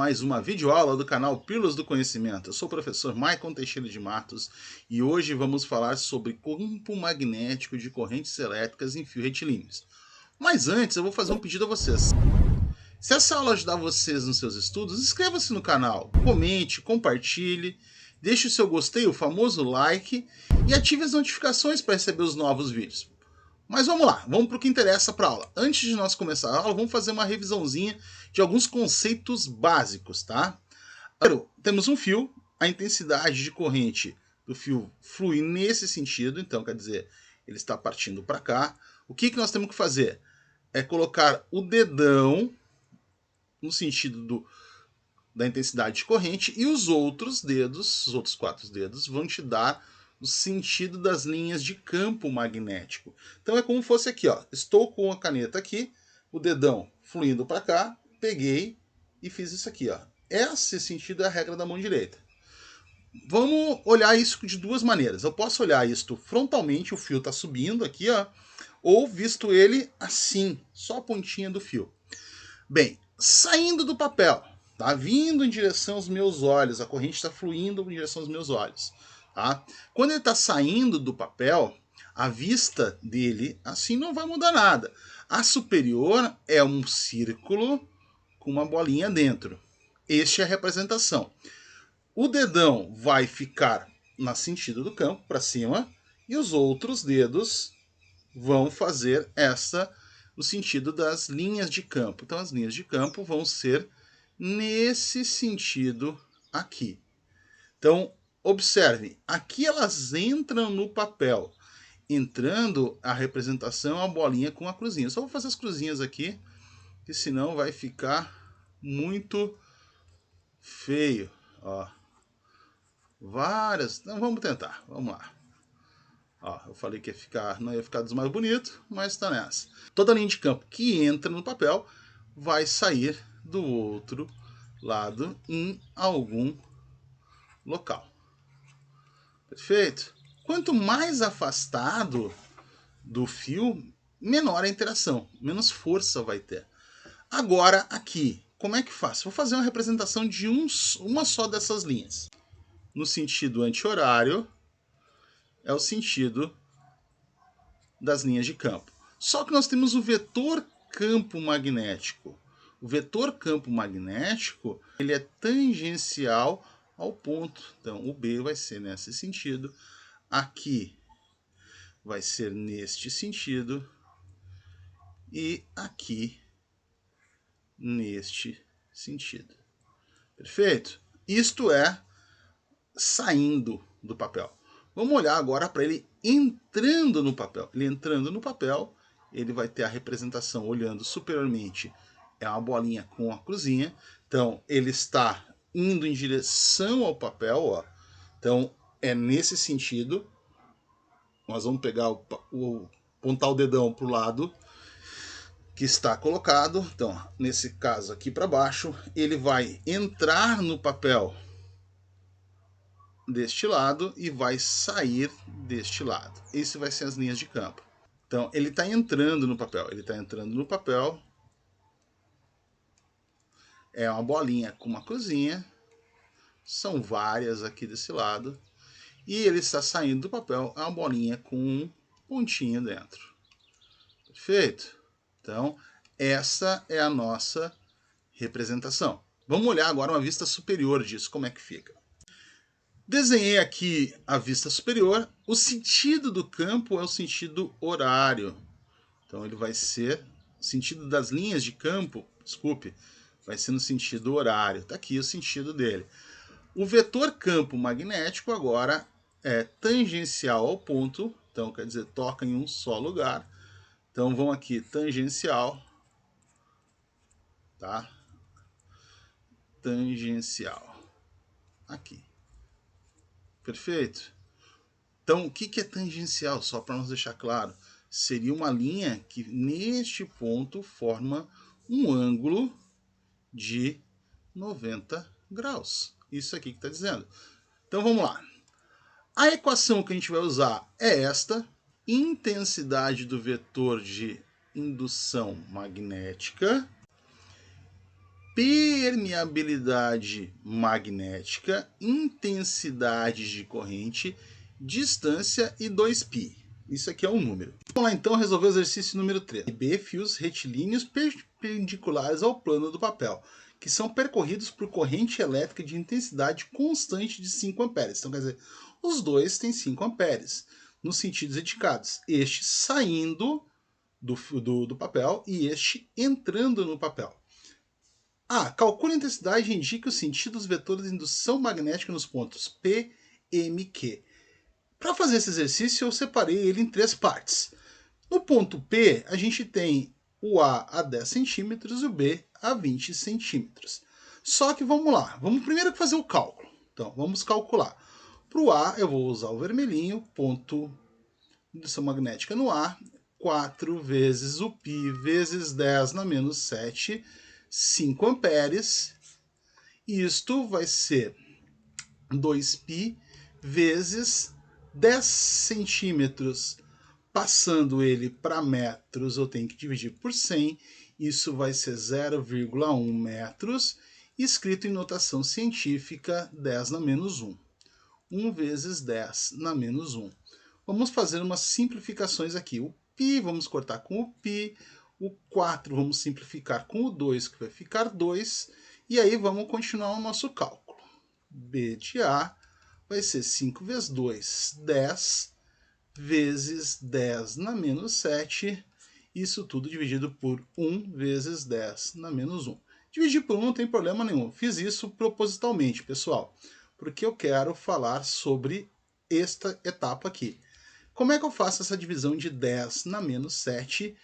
Mais uma videoaula do canal Pílulas do Conhecimento. Eu sou o professor Maicon Teixeira de Matos e hoje vamos falar sobre campo magnético de correntes elétricas em fio retilíneos. Mas antes eu vou fazer um pedido a vocês. Se essa aula ajudar vocês nos seus estudos, inscreva-se no canal, comente, compartilhe, deixe o seu gostei, o famoso like e ative as notificações para receber os novos vídeos. Mas vamos lá, vamos para o que interessa para a aula. Antes de nós começar a aula, vamos fazer uma revisãozinha de alguns conceitos básicos, tá? Primeiro, temos um fio, a intensidade de corrente do fio flui nesse sentido, então quer dizer, ele está partindo para cá. O que nós temos que fazer? É colocar o dedão no sentido da intensidade de corrente e os outros dedos, os outros 4 dedos, vão te dar o sentido das linhas de campo magnético. Então é como fosse aqui, ó. Estou com a caneta aqui, o dedão fluindo para cá, peguei e fiz isso aqui, ó. Esse sentido é a regra da mão direita. Vamos olhar isso de duas maneiras. Eu posso olhar isto frontalmente, o fio está subindo aqui, ó, ou visto ele assim, só a pontinha do fio. Bem, saindo do papel, tá vindo em direção aos meus olhos, a corrente está fluindo em direção aos meus olhos. Tá? Quando ele está saindo do papel, a vista dele assim não vai mudar nada. A superior é um círculo com uma bolinha dentro. Esta é a representação. O dedão vai ficar no sentido do campo, para cima, e os outros dedos vão fazer no sentido das linhas de campo. Então as linhas de campo vão ser nesse sentido aqui. Então, observe, aqui elas entram no papel. Entrando, a representação é uma bolinha com uma cruzinha. Eu só vou fazer as cruzinhas aqui, que senão vai ficar muito feio. Ó. Várias. Então vamos tentar, vamos lá. Ó, eu falei que não ia ficar dos mais bonitos, mas está nessa. Toda linha de campo que entra no papel vai sair do outro lado em algum local. Perfeito? Quanto mais afastado do fio, menor a interação, menos força vai ter. Agora aqui, como é que faço? Vou fazer uma representação de uma só dessas linhas. No sentido anti-horário, é o sentido das linhas de campo. Só que nós temos o vetor campo magnético. O vetor campo magnético ele é tangencial ao ponto. Então, o B vai ser nesse sentido. Aqui vai ser neste sentido. E aqui neste sentido. Perfeito? Isto é saindo do papel. Vamos olhar agora para ele entrando no papel. Ele entrando no papel, ele vai ter a representação olhando superiormente. É uma bolinha com a cruzinha. Então, ele está indo em direção ao papel. Ó. Então, é nesse sentido. Nós vamos pegar apontar o dedão para o lado que está colocado. Então, nesse caso aqui para baixo, ele vai entrar no papel deste lado e vai sair deste lado. Esse vai ser as linhas de campo. Então, ele está entrando no papel. Ele está entrando no papel. É uma bolinha com uma cruzinha. São várias aqui desse lado. E ele está saindo do papel. É uma bolinha com um pontinho dentro. Perfeito? Então, essa é a nossa representação. Vamos olhar agora uma vista superior disso. Como é que fica? Desenhei aqui a vista superior. O sentido do campo é o sentido horário. Então ele vai ser o sentido das linhas de campo, desculpe, vai ser no sentido horário. Está aqui o sentido dele. O vetor campo magnético agora é tangencial ao ponto, então quer dizer, toca em um só lugar. Então vamos aqui, tangencial, tá? Tangencial. Aqui. Perfeito? Então, o que é tangencial? Só para nos deixar claro, seria uma linha que neste ponto forma um ângulo de 90 graus. Isso aqui que está dizendo. Então, vamos lá. A equação que a gente vai usar é esta. Intensidade do vetor de indução magnética permeabilidade magnética, intensidade de corrente, distância e 2π. Isso aqui é um número. Vamos lá então resolver o exercício número 3. B, fios retilíneos perpendiculares ao plano do papel, que são percorridos por corrente elétrica de intensidade constante de 5 amperes. Então, quer dizer, os dois têm 5 amperes, nos sentidos indicados. Este saindo do papel e este entrando no papel. Calcule a intensidade e indique o sentido dos vetores de indução magnética nos pontos P, M e Q. Para fazer esse exercício, eu separei ele em 3 partes. No ponto P, a gente tem o A a 10 centímetros e o B a 20 centímetros. Só que vamos lá, vamos primeiro fazer o cálculo. Então, vamos calcular. Para o A, eu vou usar o vermelhinho, ponto de indução magnética no A, 4 vezes o π vezes 10 na menos 7, 5 amperes. Isto vai ser 2π vezes 10 centímetros. Passando ele para metros, eu tenho que dividir por 100. Isso vai ser 0,1 metros. Escrito em notação científica, 10 na menos 1. 1 vezes 10 na menos 1. Vamos fazer umas simplificações aqui. O π vamos cortar com o π. O 4 vamos simplificar com o 2, que vai ficar 2. E aí vamos continuar o nosso cálculo. B de A vai ser 5 vezes 2, 10, vezes 10 na menos 7. Isso tudo dividido por 1 vezes 10 na menos 1. Dividir por 1 não tem problema nenhum. Fiz isso propositalmente, pessoal, porque eu quero falar sobre esta etapa aqui. Como é que eu faço essa divisão de 10 na menos 7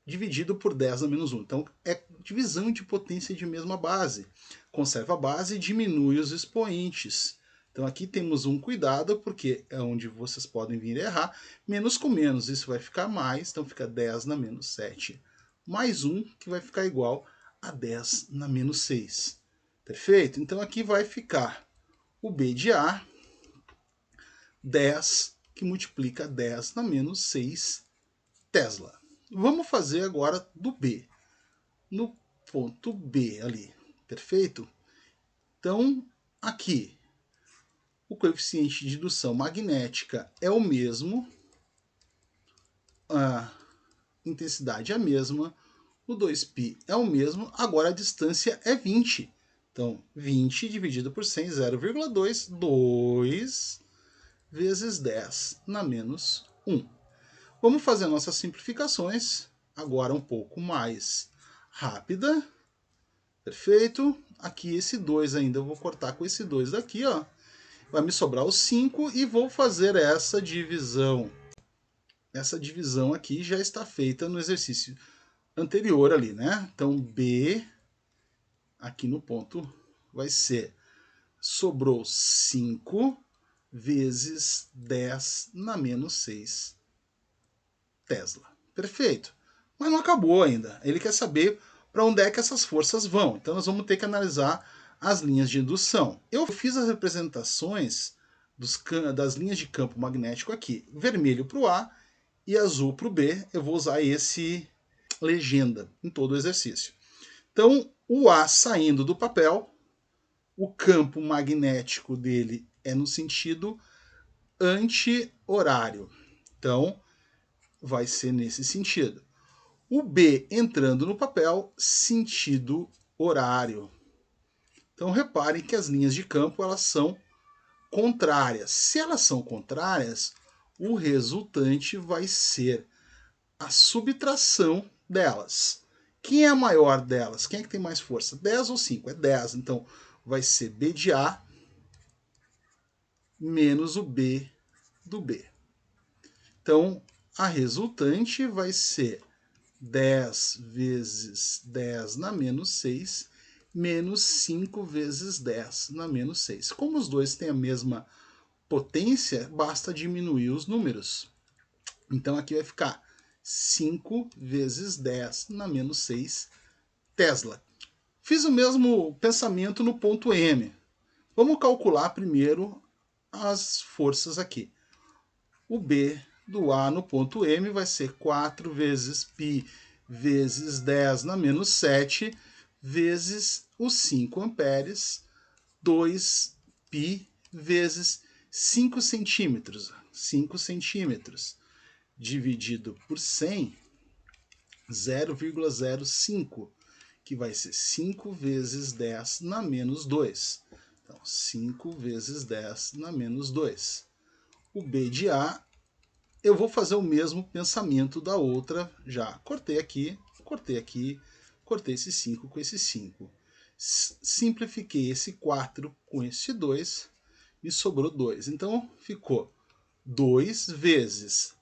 dividido por 10 na menos 1? Então, é divisão de potência de mesma base. Conserva a base e diminui os expoentes. Então, aqui temos um cuidado, porque é onde vocês podem vir errar. Menos com menos, isso vai ficar mais. Então, fica 10 na menos 7 mais 1, que vai ficar igual a 10 na menos 6. Perfeito? Então, aqui vai ficar o B de A, 10, que multiplica 10 na menos 6 Tesla. Vamos fazer agora do B, no ponto B ali, perfeito? Então, aqui, o coeficiente de indução magnética é o mesmo, a intensidade é a mesma, o 2π é o mesmo, agora a distância é 20. Então, 20 dividido por 100, 0,2, 2 vezes 10 na menos 1. Vamos fazer nossas simplificações, agora um pouco mais rápida. Perfeito? Aqui esse 2 ainda, eu vou cortar com esse 2 daqui, ó. Vai me sobrar o 5 e vou fazer essa divisão. Essa divisão aqui já está feita no exercício anterior ali, né? Então, B, aqui no ponto, vai ser, sobrou 5 vezes 10 na menos 6 Tesla. Perfeito. Mas não acabou ainda. Ele quer saber para onde é que essas forças vão. Então nós vamos ter que analisar as linhas de indução. Eu fiz as representações das linhas de campo magnético aqui. Vermelho para o A e azul para o B. Eu vou usar esse legenda em todo o exercício. Então, o A saindo do papel, o campo magnético dele é no sentido anti-horário. Então, vai ser nesse sentido. O B entrando no papel, sentido horário. Então reparem que as linhas de campo elas são contrárias. Se elas são contrárias, o resultante vai ser a subtração delas. Quem é a maior delas? Quem é que tem mais força? 10 ou 5? É 10. Então vai ser B de A menos o B do B. Então, a resultante vai ser 10 vezes 10 na menos 6, menos 5 vezes 10 na menos 6. Como os dois têm a mesma potência, basta diminuir os números. Então, aqui vai ficar 5 vezes 10 na menos 6 Tesla. Fiz o mesmo pensamento no ponto M. Vamos calcular primeiro as forças aqui. O B do A no ponto M vai ser 4 vezes π vezes 10 na menos 7 vezes os 5 amperes, 2π vezes 5 centímetros. 5 centímetros dividido por 100, 0,05, que vai ser 5 vezes 10 na menos 2. Então, 5 vezes 10 na menos 2. O B de A, eu vou fazer o mesmo pensamento da outra já. Cortei aqui, cortei esse 5 com esse 5. Simplifiquei esse 4 com esse 2, me sobrou 2. Então, ficou 2 vezes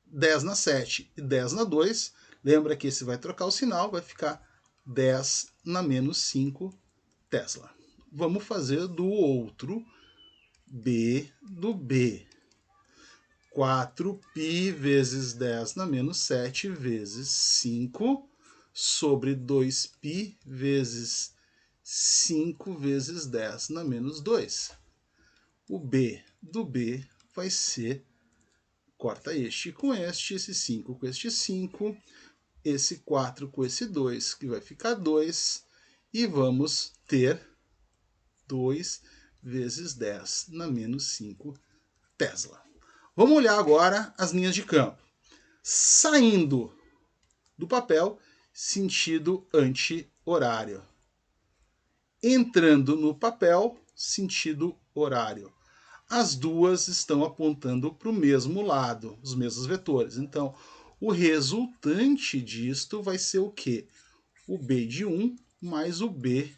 10 na 7 e 10 na 2. Lembra que esse vai trocar o sinal, vai ficar 10 na menos 5 Tesla. Vamos fazer do outro B do B. 4π vezes 10 na menos 7 vezes 5 sobre 2π vezes 5 vezes 10 na menos 2. O B do B vai ser, corta este com este, esse 5 com este 5, esse 4 com esse 2, que vai ficar 2, e vamos ter 2 vezes 10 na menos 5 Tesla. Vamos olhar agora as linhas de campo. Saindo do papel, sentido anti-horário. Entrando no papel, sentido horário. As duas estão apontando para o mesmo lado, os mesmos vetores. Então, o resultante disto vai ser o quê? O B de 1 mais o B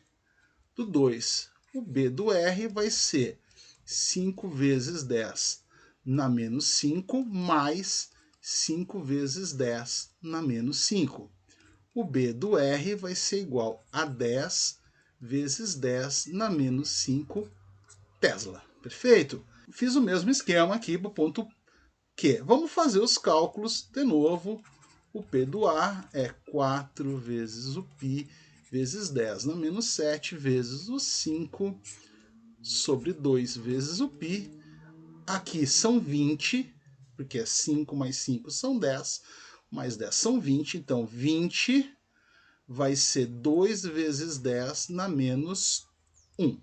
do 2. O B do R vai ser 5 vezes 10 na menos 5 mais 5 vezes 10 na menos 5. O B do R vai ser igual a 10 vezes 10 na menos 5 Tesla. Perfeito? Fiz o mesmo esquema aqui para o ponto Q. Vamos fazer os cálculos de novo. O P do A é 4 vezes o π vezes 10 na menos 7 vezes o 5 sobre 2 vezes o π. Aqui são 20, porque é 5 mais 5 são 10, mais 10 são 20, então 20 vai ser 2 vezes 10 na menos 1.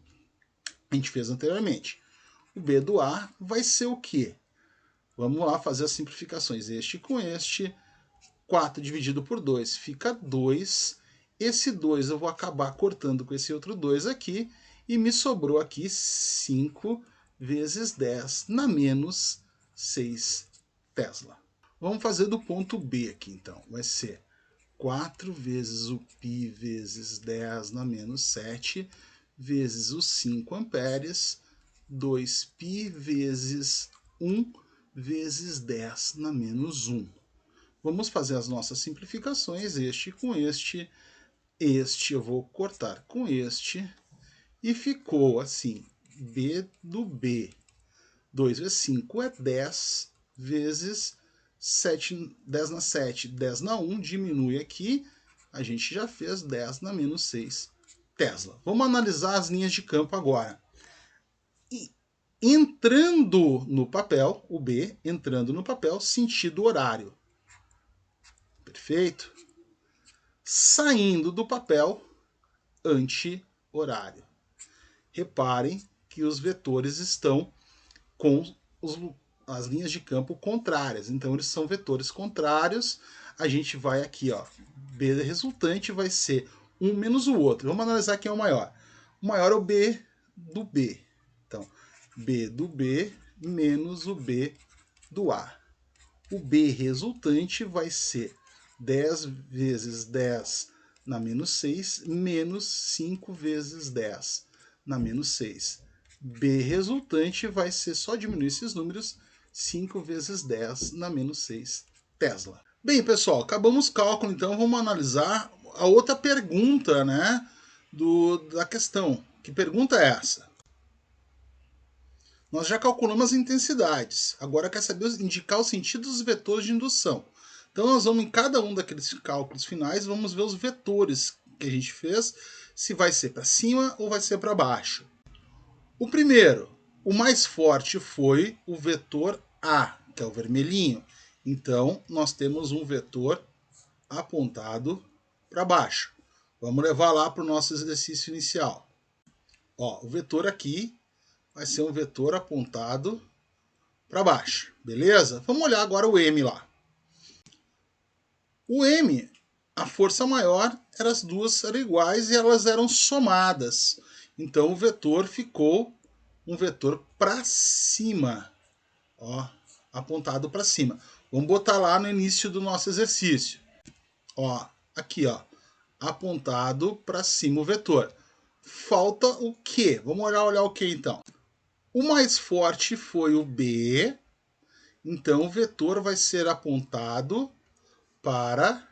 A gente fez anteriormente. O B do A vai ser o quê? Vamos lá fazer as simplificações. Este com este, 4 dividido por 2 fica 2. Esse 2 eu vou acabar cortando com esse outro 2 aqui, e me sobrou aqui 5 vezes 10 na menos 6 Tesla. Vamos fazer do ponto B aqui, então. Vai ser 4 vezes o π vezes 10 na menos 7 vezes os 5 amperes, 2π vezes 1 vezes 10 na menos 1. Vamos fazer as nossas simplificações, este com este eu vou cortar com este, e ficou assim, B do B. 2 vezes 5 é 10, vezes 7, 10 na 7, 10 na 1, diminui aqui, a gente já fez 10 na menos 6 Tesla. Vamos analisar as linhas de campo agora. Entrando no papel, o B, entrando no papel, sentido horário. Perfeito? Saindo do papel, anti-horário. Reparem que os vetores estão com as linhas de campo contrárias. Então, eles são vetores contrários. A gente vai aqui, ó, B resultante vai ser um menos o outro. Vamos analisar quem é o maior. O maior é o B do B. Então, B do B menos o B do A. O B resultante vai ser 10 vezes 10 na menos 6, menos 5 vezes 10 na menos 6. B resultante vai ser, só diminuir esses números, 5 vezes 10 na menos 6 Tesla. Bem, pessoal, acabamos o cálculo, então vamos analisar a outra pergunta, né, da questão. Que pergunta é essa? Nós já calculamos as intensidades, agora quer saber indicar o sentido dos vetores de indução. Então nós vamos em cada um daqueles cálculos finais, vamos ver os vetores que a gente fez, se vai ser para cima ou vai ser para baixo. O primeiro, o mais forte foi o vetor A, que é o vermelhinho. Então nós temos um vetor apontado para baixo. Vamos levar lá para o nosso exercício inicial. Ó, o vetor aqui vai ser um vetor apontado para baixo, beleza? Vamos olhar agora o M lá. O M, a força maior, as duas eram iguais e elas eram somadas. Então o vetor ficou um vetor para cima, ó, apontado para cima. Vamos botar lá no início do nosso exercício. Ó, aqui, ó, apontado para cima o vetor. Falta o quê? Vamos olhar o que então? O mais forte foi o B, então o vetor vai ser apontado para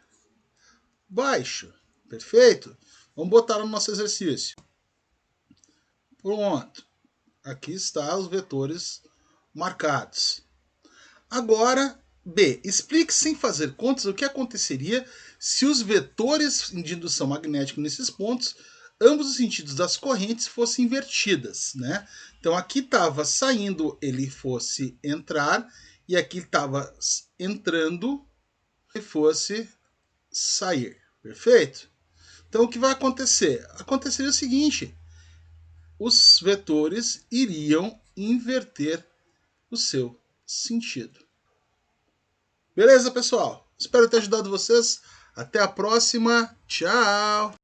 baixo. Perfeito? Vamos botar no nosso exercício. Pronto. Aqui estão os vetores marcados. Agora, B. Explique sem fazer contas o que aconteceria se os vetores de indução magnética nesses pontos, ambos os sentidos das correntes, fossem invertidas, né? Então aqui estava saindo, ele fosse entrar, e aqui estava entrando, ele fosse sair. Perfeito? Então o que vai acontecer? Aconteceria o seguinte: os vetores iriam inverter o seu sentido. Beleza, pessoal? Espero ter ajudado vocês. Até a próxima. Tchau!